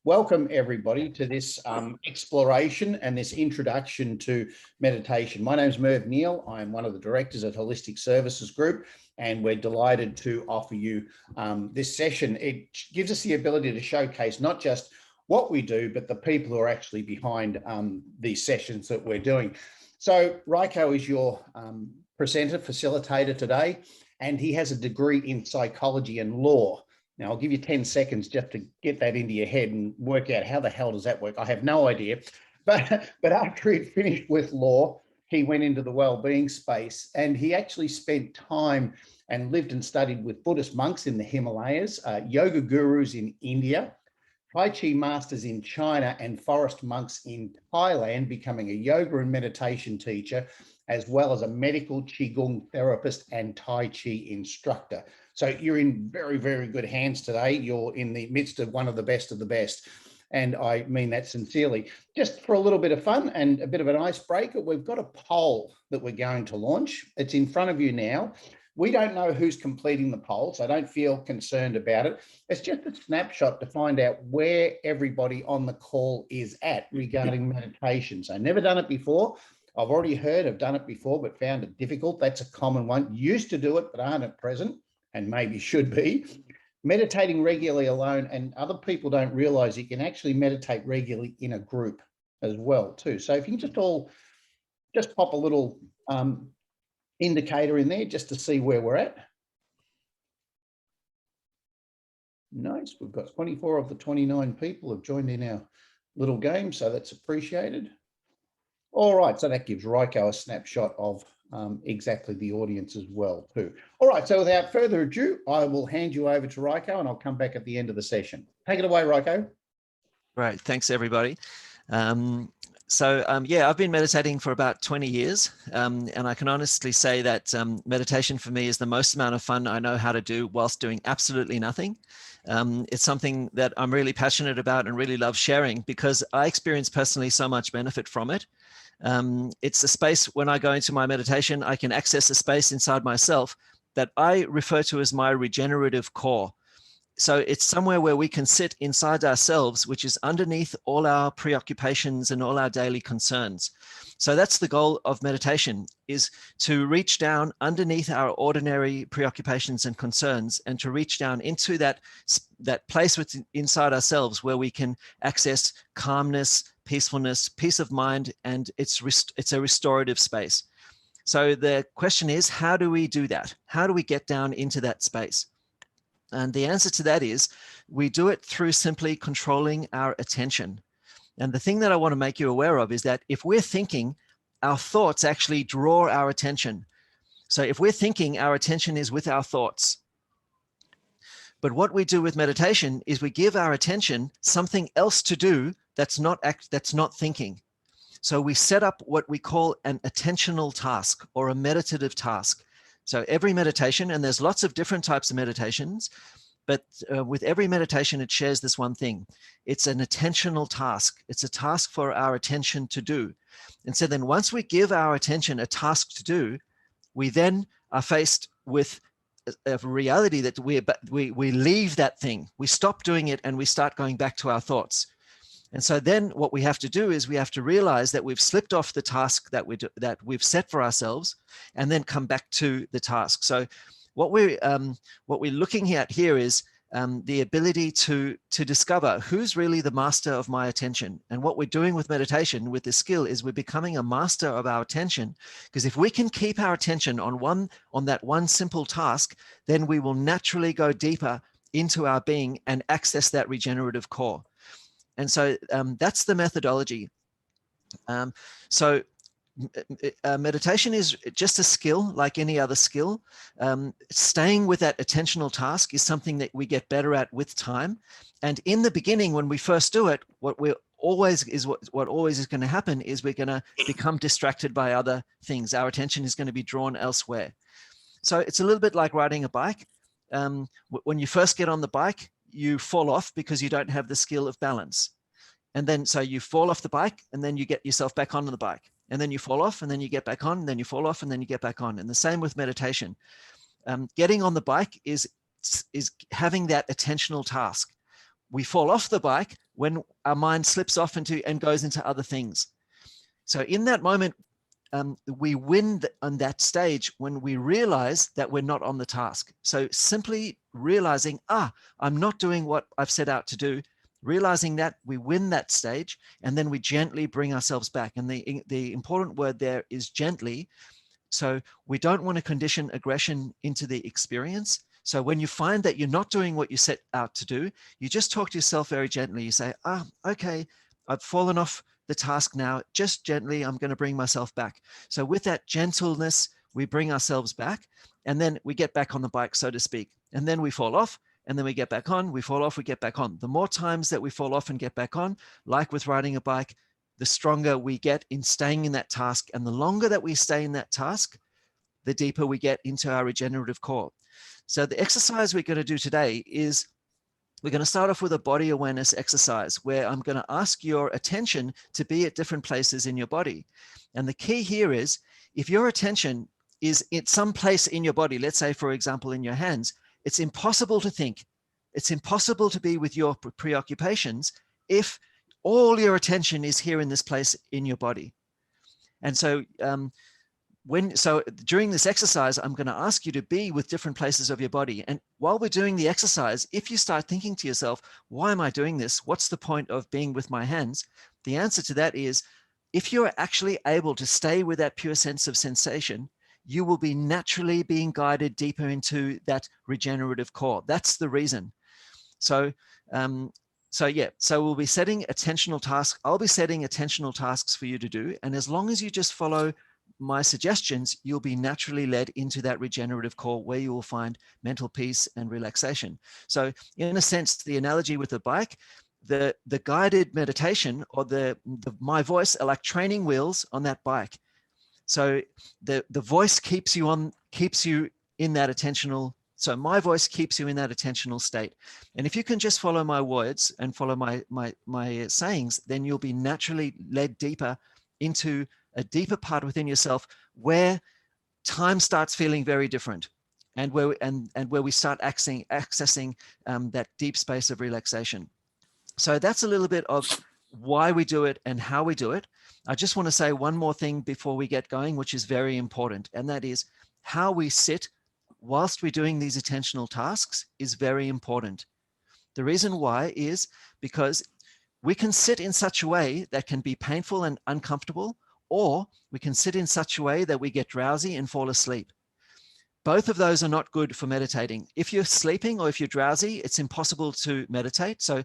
Welcome everybody to this exploration and this introduction to meditation. My name is Merv Neal. I'm one of the directors at Holistic Services Group, and we're delighted to offer you this session. It gives us the ability to showcase not just what we do, but the people who are actually behind these sessions that we're doing. So Raiko is your presenter, facilitator today, and he has a degree in psychology and law. Now, I'll give you 10 seconds just to get that into your head and work out how the hell does that work. I have no idea. But after he'd finished with law, he went into the well-being space, and he actually spent time and lived and studied with Buddhist monks in the Himalayas, yoga gurus in India, Tai Chi masters in China, and forest monks in Thailand, becoming a yoga and meditation teacher, as well as a medical Qigong therapist and Tai Chi instructor. So you're in very, very good hands today. You're in the midst of one of the best. And I mean that sincerely. Just for a little bit of fun and a bit of an icebreaker, we've got a poll that we're going to launch. It's in front of you now. We don't know who's completing the poll, so don't feel concerned about it. It's just a snapshot to find out where everybody on the call is at regarding meditation. So never done it before. I've already heard I've done it before, but found it difficult. That's a common one. Used to do it, but aren't at present, and maybe should be. Meditating regularly alone, and other people don't realize you can actually meditate regularly in a group as well too. So if you can just pop a little indicator in there just to see where we're at. Nice, we've got 24 of the 29 people have joined in our little game, so that's appreciated. All right, so that gives Raiko a snapshot of exactly the audience as well too. All right, so without further ado, I will hand you over to Raiko, and I'll come back at the end of the session. Take it away, Raiko. Right, thanks everybody. Yeah, I've been meditating for about 20 years, and I can honestly say that meditation for me is the most amount of fun I know how to do whilst doing absolutely nothing. It's something that I'm really passionate about and really love sharing because I experience personally so much benefit from it. It's a space when I go into my meditation, I can access a space inside myself that I refer to as my regenerative core. So it's somewhere where we can sit inside ourselves, which is underneath all our preoccupations and all our daily concerns. So that's the goal of meditation, is to reach down underneath our ordinary preoccupations and concerns, and to reach down into that place inside ourselves where we can access calmness, peacefulness, peace of mind, and it's a restorative space. So the question is, how do we do that? How do we get down into that space? And the answer to that is we do it through simply controlling our attention. And the thing that I want to make you aware of is that if we're thinking, our thoughts actually draw our attention. So if we're thinking, our attention is with our thoughts. But what we do with meditation is we give our attention something else to do that's not thinking. So we set up what we call an attentional task or a meditative task. So every meditation, and there's lots of different types of meditations, but with every meditation, it shares this one thing. It's an attentional task. It's a task for our attention to do. And so then once we give our attention a task to do, we then are faced with a reality that we leave that thing. We stop doing it and we start going back to our thoughts. And so then what we have to do is we have to realize that we've slipped off the task that we've set for ourselves, and then come back to the task. So what we're looking at here is the ability to discover who's really the master of my attention. And what we're doing with meditation, with this skill, is we're becoming a master of our attention. Because if we can keep our attention on that one simple task, then we will naturally go deeper into our being and access that regenerative core. And so that's the methodology. Meditation is just a skill like any other skill. Staying with that attentional task is something that we get better at with time. And in the beginning, when we first do it, what always is going to happen is we're going to become distracted by other things. Our attention is going to be drawn elsewhere. So it's a little bit like riding a bike. When you first get on the bike, you fall off because you don't have the skill of balance. And then so you fall off the bike, and then you get yourself back onto the bike. And then you fall off, and then you get back on, and then you fall off, and then you get back on. And the same with meditation. Getting on the bike is having that attentional task. we fall off the bike when our mind slips off into and goes into other things. So in that moment, we win on that stage when we realize that we're not on the task. So simply realizing, I'm not doing what I've set out to do, realizing that, we win that stage, and then we gently bring ourselves back. And the important word there is gently. So we don't want to condition aggression into the experience. So when you find that you're not doing what you set out to do, you just talk to yourself very gently. You say, okay, I've fallen off the task now. Just gently, I'm going to bring myself back. So with that gentleness, we bring ourselves back, and then we get back on the bike, so to speak. And then we fall off, and then we get back on. We fall off, we get back on. The more times that we fall off and get back on, like with riding a bike, the stronger we get in staying in that task. And the longer that we stay in that task, the deeper we get into our regenerative core. So the exercise we're going to do today is, we're going to start off with a body awareness exercise where I'm going to ask your attention to be at different places in your body. And the key here is, if your attention is at some place in your body, let's say, for example, in your hands, it's impossible to think. It's impossible to be with your preoccupations if all your attention is here in this place in your body. And so during this exercise, I'm going to ask you to be with different places of your body. And while we're doing the exercise, if you start thinking to yourself, why am I doing this? What's the point of being with my hands? The answer to that is, if you're actually able to stay with that pure sense of sensation, you will be naturally being guided deeper into that regenerative core. That's the reason. So we'll be setting attentional tasks. I'll be setting attentional tasks for you to do. And as long as you just follow my suggestions, you'll be naturally led into that regenerative core where you will find mental peace and relaxation. So in a sense, the analogy with the bike, the guided meditation, or my voice are like training wheels on that bike. So the voice keeps you in that attentional. So my voice keeps you in that attentional state. And if you can just follow my words and follow my sayings, then you'll be naturally led deeper into a deeper part within yourself where time starts feeling very different, and where we start accessing that deep space of relaxation. So that's a little bit of why we do it and how we do it. I just want to say one more thing before we get going, which is very important, and that is how we sit whilst we're doing these attentional tasks is very important. The reason why is because we can sit in such a way that can be painful and uncomfortable, or we can sit in such a way that we get drowsy and fall asleep. Both of those are not good for meditating. If you're sleeping or if you're drowsy, it's impossible to meditate. So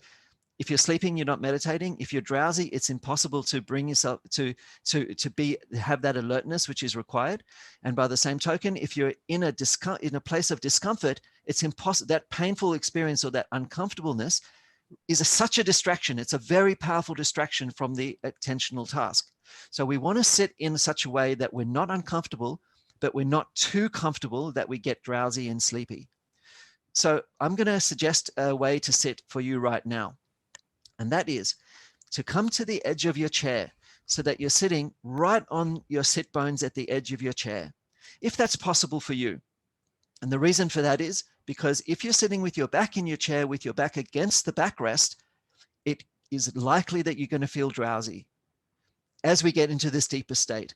if you're sleeping, you're not meditating. If you're drowsy, it's impossible to bring yourself to have that alertness which is required. And by the same token, if you're in a place of discomfort, it's impossible. That painful experience or that uncomfortableness is such a distraction. It's a very powerful distraction from the attentional task. So we want to sit in such a way that we're not uncomfortable, but we're not too comfortable that we get drowsy and sleepy. So I'm going to suggest a way to sit for you right now. And that is to come to the edge of your chair so that you're sitting right on your sit bones at the edge of your chair, if that's possible for you. And the reason for that is because if you're sitting with your back in your chair, with your back against the backrest, it is likely that you're going to feel drowsy as we get into this deeper state.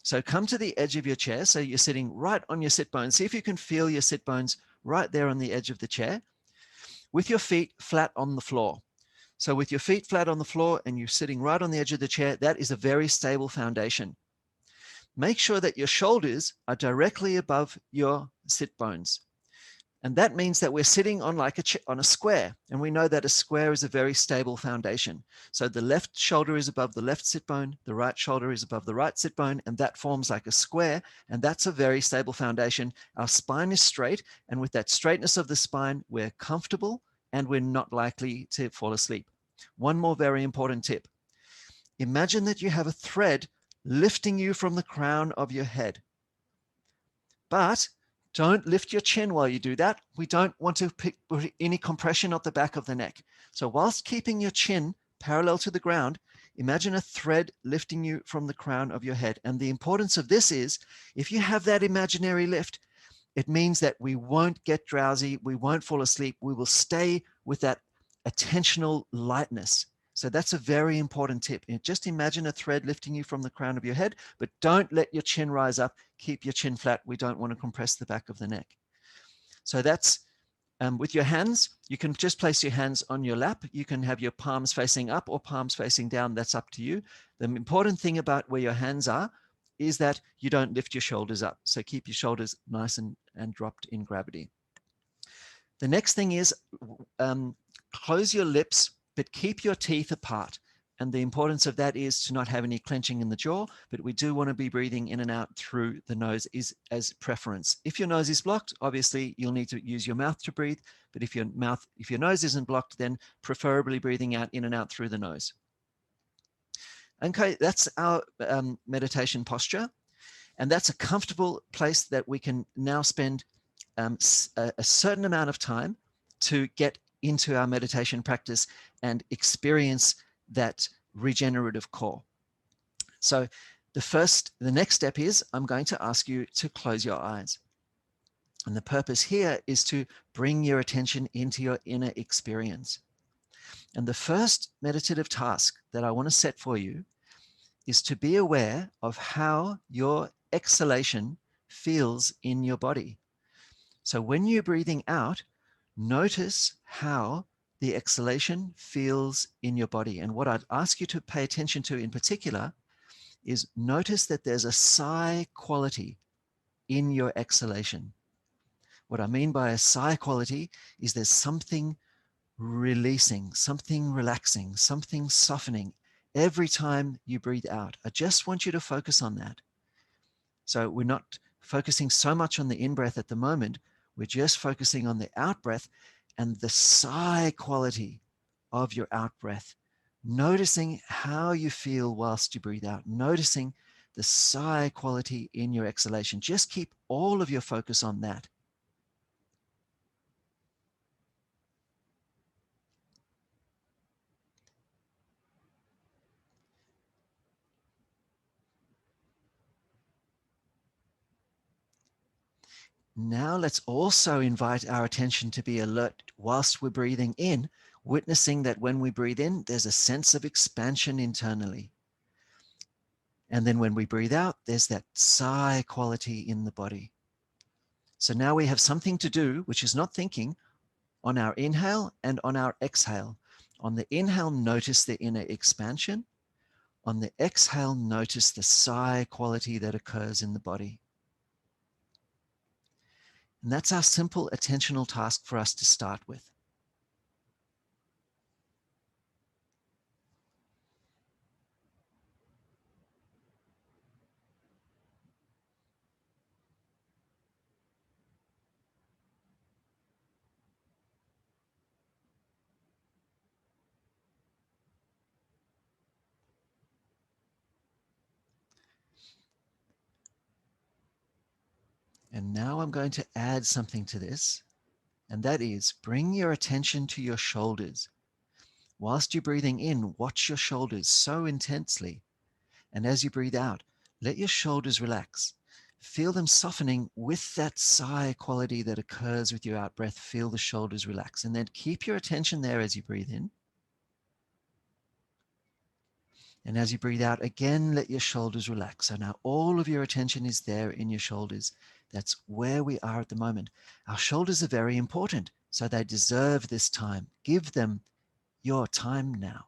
So come to the edge of your chair. So you're sitting right on your sit bones. See if you can feel your sit bones right there on the edge of the chair, with your feet flat on the floor. So with your feet flat on the floor and you're sitting right on the edge of the chair, that is a very stable foundation. Make sure that your shoulders are directly above your sit bones. And that means that we're sitting on on a square. And we know that a square is a very stable foundation. So the left shoulder is above the left sit bone, the right shoulder is above the right sit bone, and that forms like a square. And that's a very stable foundation. Our spine is straight. And with that straightness of the spine, we're comfortable and we're not likely to fall asleep. One more very important tip. Imagine that you have a thread lifting you from the crown of your head. But don't lift your chin while you do that. We don't want to put any compression at the back of the neck. So whilst keeping your chin parallel to the ground, imagine a thread lifting you from the crown of your head. And the importance of this is, if you have that imaginary lift, it means that we won't get drowsy, we won't fall asleep, we will stay with that attentional lightness. So that's a very important tip. Just imagine a thread lifting you from the crown of your head, but don't let your chin rise up. Keep your chin flat. We don't want to compress the back of the neck. So that's with your hands. You can just place your hands on your lap. You can have your palms facing up or palms facing down. That's up to you. The important thing about where your hands are is that you don't lift your shoulders up. So keep your shoulders nice and dropped in gravity. The next thing is close your lips, but keep your teeth apart. And the importance of that is to not have any clenching in the jaw, but we do want to be breathing in and out through the nose is as preference. If your nose is blocked, obviously you'll need to use your mouth to breathe. But if your nose isn't blocked, then preferably breathing out in and out through the nose. Okay, that's our meditation posture. And that's a comfortable place that we can now spend a certain amount of time to get into our meditation practice and experience that regenerative core. So the next step is I'm going to ask you to close your eyes. And the purpose here is to bring your attention into your inner experience. And the first meditative task that I want to set for you is to be aware of how your exhalation feels in your body. So when you're breathing out, notice how the exhalation feels in your body. And what I'd ask you to pay attention to in particular is notice that there's a sigh quality in your exhalation. What I mean by a sigh quality is there's something releasing, something relaxing, something softening every time you breathe out. I just want you to focus on that. So we're not focusing so much on the in-breath at the moment. We're just focusing on the out-breath and the sigh quality of your out-breath. Noticing how you feel whilst you breathe out. Noticing the sigh quality in your exhalation. Just keep all of your focus on that. Now let's also invite our attention to be alert whilst we're breathing in, witnessing that when we breathe in, there's a sense of expansion internally. And then when we breathe out, there's that sigh quality in the body. So now we have something to do, which is not thinking, on our inhale and on our exhale. On the inhale, notice the inner expansion. On the exhale, notice the sigh quality that occurs in the body. And that's our simple attentional task for us to start with. And now I'm going to add something to this, and that is bring your attention to your shoulders. Whilst you're breathing in, watch your shoulders so intensely. And as you breathe out, let your shoulders relax. Feel them softening with that sigh quality that occurs with your out breath. Feel the shoulders relax. And then keep your attention there as you breathe in. And as you breathe out, again, let your shoulders relax. So now all of your attention is there in your shoulders. That's where we are at the moment. Our shoulders are very important, so they deserve this time. Give them your time now.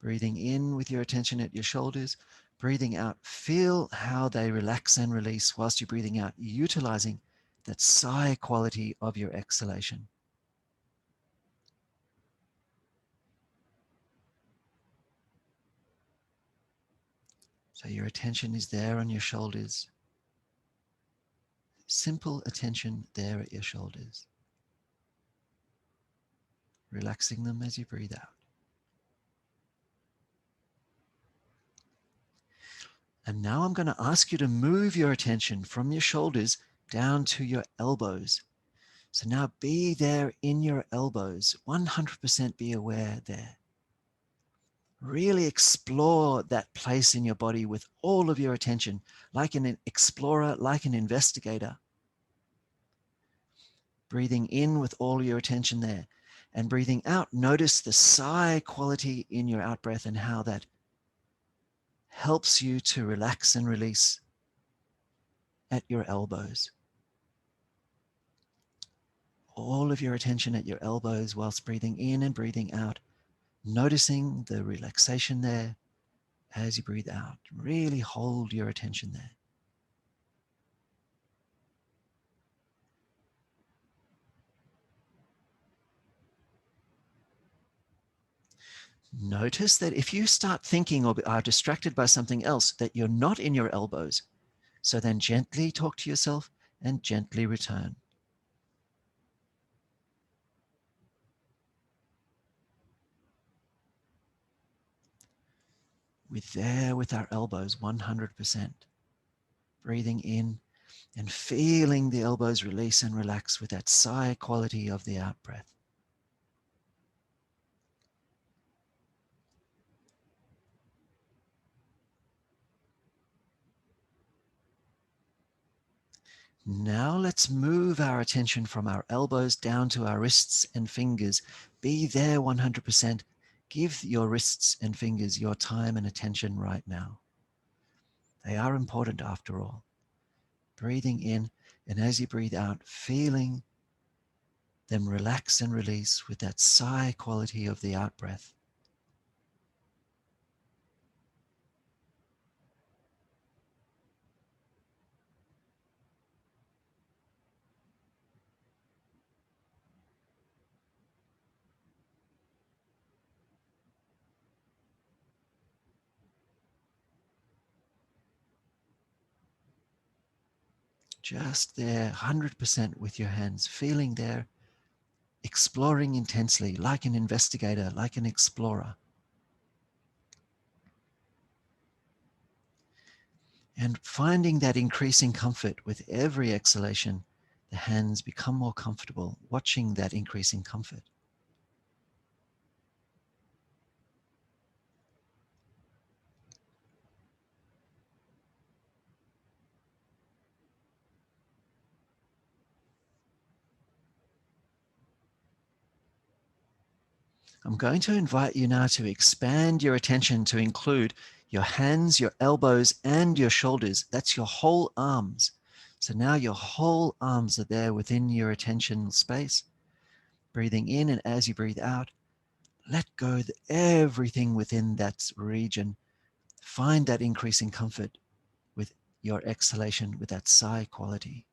Breathing in with your attention at your shoulders, breathing out, feel how they relax and release whilst you're breathing out, utilizing that sigh quality of your exhalation. So your attention is there on your shoulders. Simple attention there at your shoulders. Relaxing them as you breathe out. And now I'm going to ask you to move your attention from your shoulders down to your elbows. So now be there in your elbows, 100% be aware there. Really explore that place in your body with all of your attention, like an explorer, like an investigator. Breathing in with all your attention there. And breathing out, notice the sigh quality in your out breath and how that helps you to relax and release at your elbows. All of your attention at your elbows whilst breathing in and breathing out, noticing the relaxation there as you breathe out. Really hold your attention there. Notice that if you start thinking or are distracted by something else, that you're not in your elbows. So then gently talk to yourself and gently return. We're there with our elbows 100%. Breathing in and feeling the elbows release and relax with that sigh quality of the out breath. Now let's move our attention from our elbows down to our wrists and fingers. Be there 100%. Give your wrists and fingers your time and attention right now. They are important after all. Breathing in, and as you breathe out, feeling them relax and release with that sigh quality of the out breath. Just there, 100% with your hands, feeling there, exploring intensely, like an investigator, like an explorer. And finding that increasing comfort with every exhalation, the hands become more comfortable, watching that increasing comfort. I'm going to invite you now to expand your attention to include your hands, your elbows, and your shoulders. That's your whole arms. So now your whole arms are there within your attention space. Breathing in, and as you breathe out, let go of everything within that region. Find that increasing comfort with your exhalation, with that sigh quality.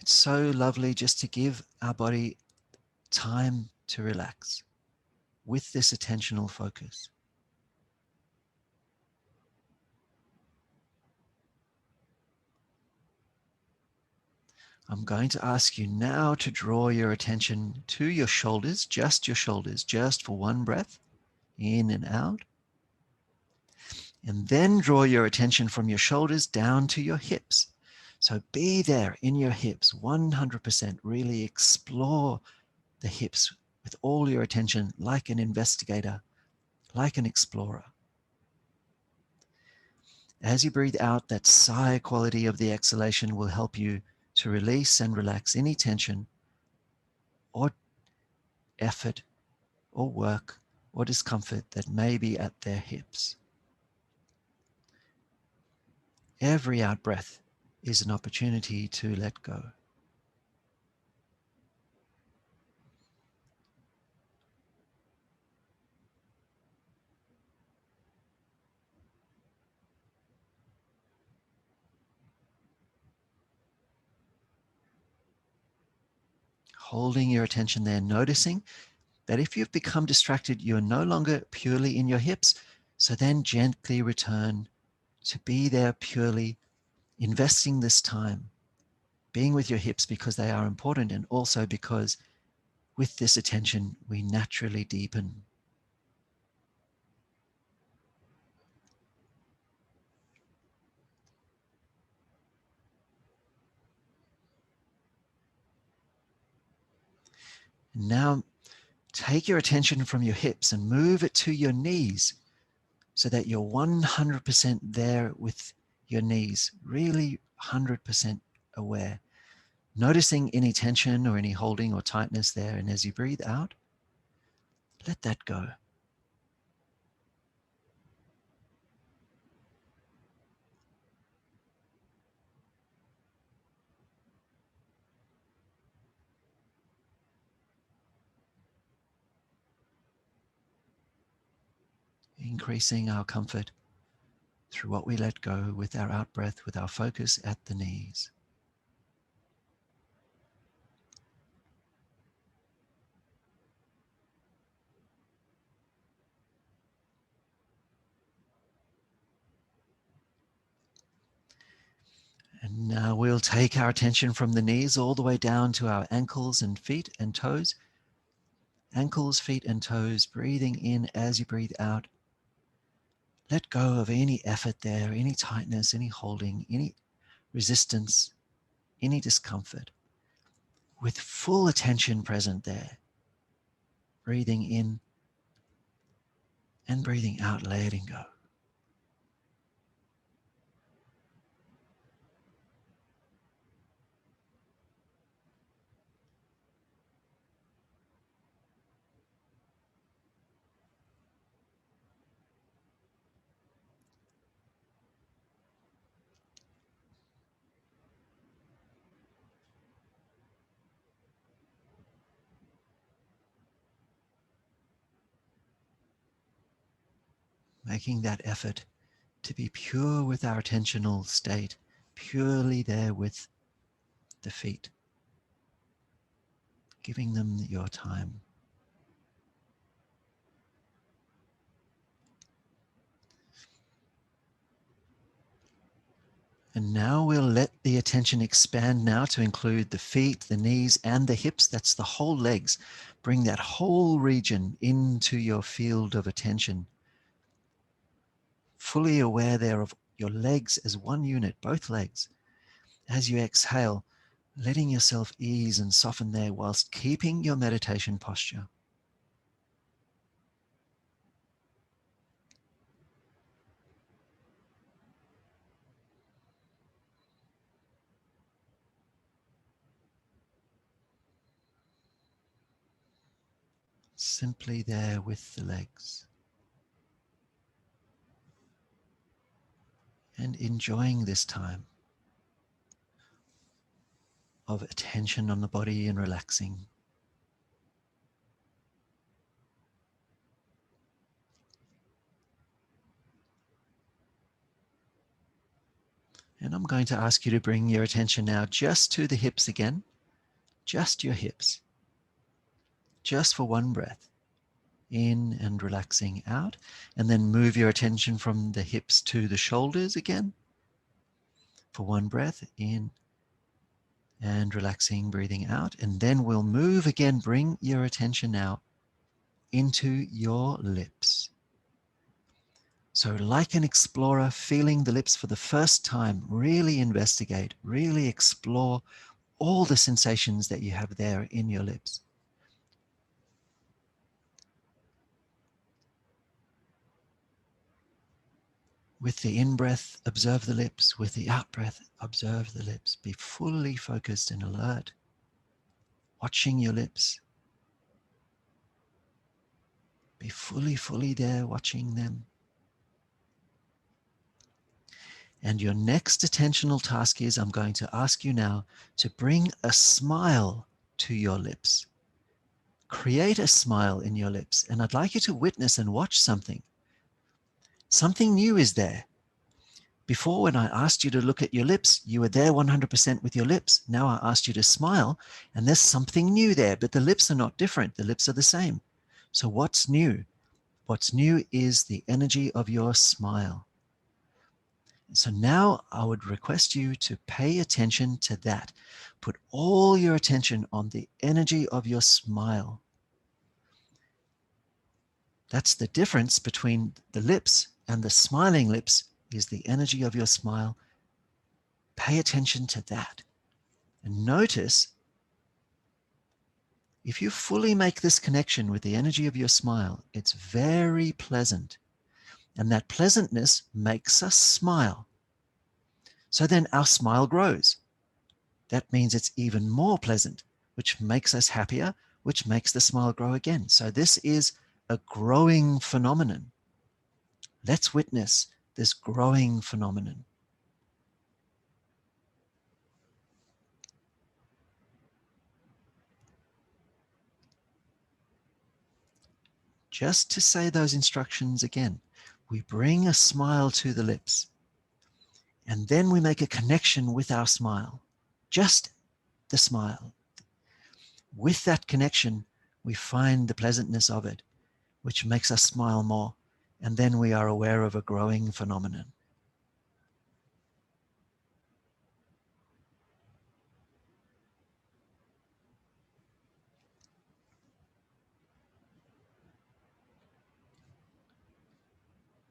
It's so lovely just to give our body time to relax with this attentional focus. I'm going to ask you now to draw your attention to your shoulders, just for one breath, in and out. And then draw your attention from your shoulders down to your hips. So be there in your hips, 100%. Really explore the hips with all your attention, like an investigator, like an explorer. As you breathe out, that sigh quality of the exhalation will help you to release and relax any tension or effort or work or discomfort that may be at their hips. Every out breath is an opportunity to let go. Holding your attention there, noticing that if you've become distracted, you're no longer purely in your hips. So then gently return to be there purely, investing this time, being with your hips because they are important, and also because with this attention, we naturally deepen. Now, take your attention from your hips and move it to your knees so that you're 100% there with your knees, really 100% aware, noticing any tension or any holding or tightness there. And as you breathe out, let that go. Increasing our comfort through what we let go with our out-breath, with our focus at the knees. And now we'll take our attention from the knees all the way down to our ankles and feet and toes. Ankles, feet, and toes, breathing in as you breathe out. Let go of any effort there, any tightness, any holding, any resistance, any discomfort. With full attention present there. Breathing in and breathing out, letting go. Making that effort to be pure with our attentional state, purely there with the feet, giving them your time. And now we'll let the attention expand now to include the feet, the knees, and the hips. That's the whole legs. Bring that whole region into your field of attention. Fully aware there of your legs as one unit, both legs. As you exhale, letting yourself ease and soften there whilst keeping your meditation posture. Simply there with the legs. And enjoying this time of attention on the body and relaxing. And I'm going to ask you to bring your attention now just to the hips again, just your hips, just for one breath, in and relaxing out, and then move your attention from the hips to the shoulders again, for one breath, in and relaxing, breathing out, and then we'll move again, bring your attention now into your lips. So like an explorer, feeling the lips for the first time, really investigate, really explore all the sensations that you have there in your lips. With the in-breath, observe the lips. With the out-breath, observe the lips. Be fully focused and alert, watching your lips. Be fully there, watching them. And your next attentional task is, I'm going to ask you now to bring a smile to your lips. Create a smile in your lips. And I'd like you to witness and watch something. Something new is there. Before, when I asked you to look at your lips, you were there 100% with your lips. Now I asked you to smile, and there's something new there, but the lips are not different. The lips are the same. So what's new? What's new is the energy of your smile. So now I would request you to pay attention to that. Put all your attention on the energy of your smile. That's the difference between the lips and the smiling lips, is the energy of your smile. Pay attention to that and notice If you fully make this connection with the energy of your smile, it's very pleasant. And that pleasantness makes us smile. So then our smile grows. That means it's even more pleasant, which makes us happier, which makes the smile grow again. So this is a growing phenomenon. Let's witness this growing phenomenon. Just to say those instructions again, we bring a smile to the lips, and then we make a connection with our smile, just the smile. With that connection, we find the pleasantness of it, which makes us smile more, and then we are aware of a growing phenomenon.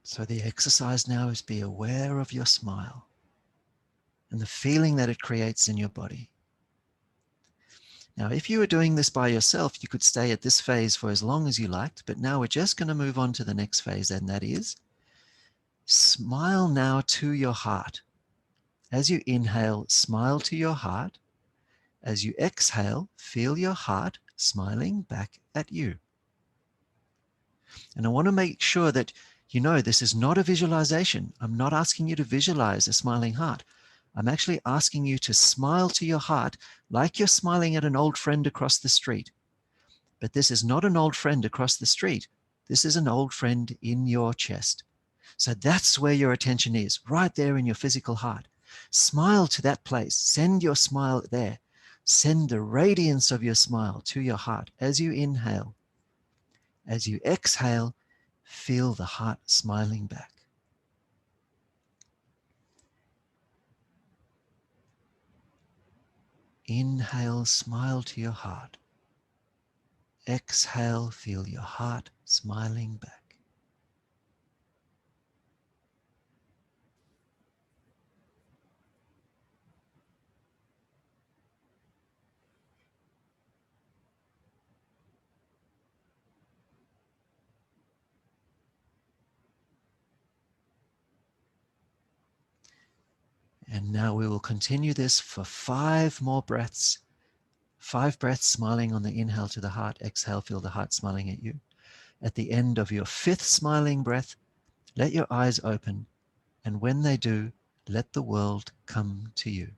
So the exercise now is be aware of your smile and the feeling that it creates in your body. Now, if you were doing this by yourself, you could stay at this phase for as long as you liked, but now we're just going to move on to the next phase, and that is smile now to your heart. As you inhale, smile to your heart. As you exhale, feel your heart smiling back at you. And I want to make sure that you know this is not a visualization. I'm not asking you to visualize a smiling heart. I'm actually asking you to smile to your heart like you're smiling at an old friend across the street. But this is not an old friend across the street. This is an old friend in your chest. So that's where your attention is, right there in your physical heart. Smile to that place. Send your smile there. Send the radiance of your smile to your heart as you inhale. As you exhale, feel the heart smiling back. Inhale, smile to your heart. Exhale, feel your heart smiling back. And now we will continue this for 5 more breaths. 5 breaths smiling on the inhale to the heart. Exhale, feel the heart smiling at you. At the end of your 5th smiling breath, let your eyes open. And when they do, let the world come to you.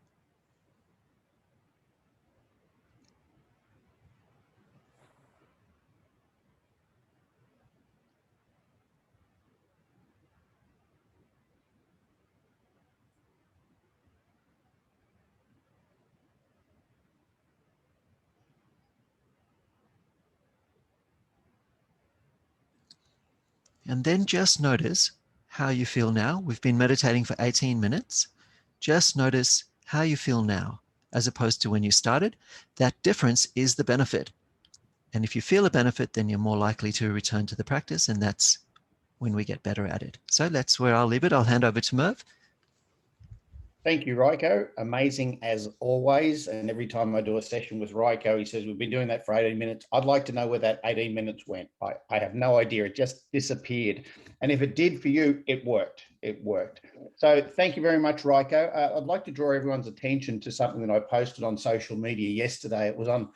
And then just notice how you feel now. We've been meditating for 18 minutes. Just notice how you feel now, as opposed to when you started. That difference is the benefit. And if you feel a benefit, then you're more likely to return to the practice, and that's when we get better at it. So that's where I'll leave it. I'll hand over to Merv. Thank you, Raiko. Amazing as always. And every time I do a session with Raiko, he says, we've been doing that for 18 minutes. I'd like to know where that 18 minutes went. I have no idea. It just disappeared. And if it did for you, it worked. It worked. So thank you very much, Raiko. I'd like to draw everyone's attention to something that I posted on social media yesterday. It was on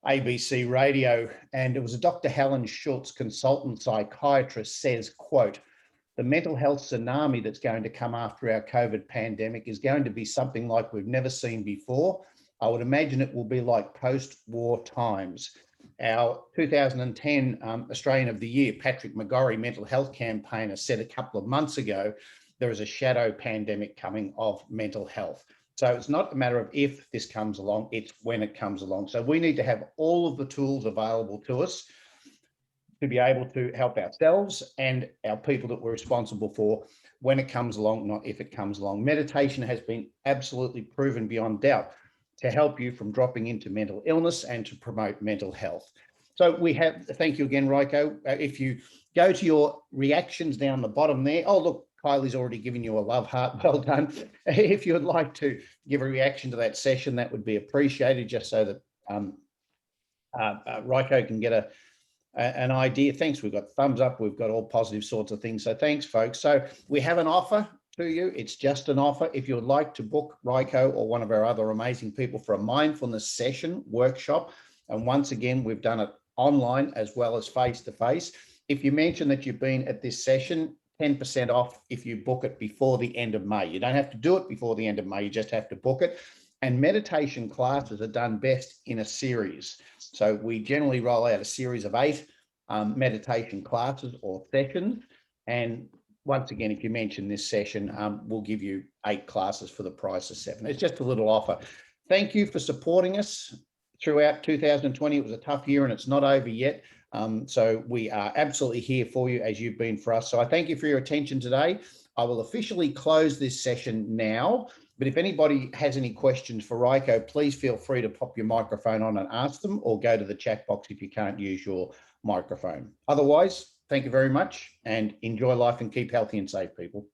ABC radio, and it was a Dr. Helen Schultz, consultant psychiatrist, says, quote, the mental health tsunami that's going to come after our COVID pandemic is going to be something like we've never seen before. I would imagine it will be like post-war times. Our 2010 Australian of the Year, Patrick McGorry, mental health campaigner, said a couple of months ago, there is a shadow pandemic coming of mental health. So it's not a matter of if this comes along, it's when it comes along. So we need to have all of the tools available to us to be able to help ourselves and our people that we're responsible for when it comes along, not if it comes along. Meditation has been absolutely proven beyond doubt to help you from dropping into mental illness and to promote mental health. So we have, thank you again, Raiko. If you go to your reactions down the bottom there, oh, look, Kylie's already given you a love heart. Well done. If you would like to give a reaction to that session, that would be appreciated, just so that Ryko can get an idea. Thanks. We've got thumbs up. We've got all positive sorts of things. So thanks, folks. So we have an offer to you. It's just an offer. If you would like to book Ryko or one of our other amazing people for a mindfulness session workshop, and once again, we've done it online as well as face-to-face. If you mention that you've been at this session, 10% off if you book it before the end of May. You don't have to do it before the end of May. You just have to book it. And meditation classes are done best in a series. So we generally roll out a series of 8 meditation classes or sessions. And once again, if you mention this session, we'll give you 8 classes for the price of 7. It's just a little offer. Thank you for supporting us throughout 2020. It was a tough year and it's not over yet. So we are absolutely here for you as you've been for us. So I thank you for your attention today. I will officially close this session now. But if anybody has any questions for Ryko, please feel free to pop your microphone on and ask them, or go to the chat box if you can't use your microphone. Otherwise, thank you very much and enjoy life and keep healthy and safe, people.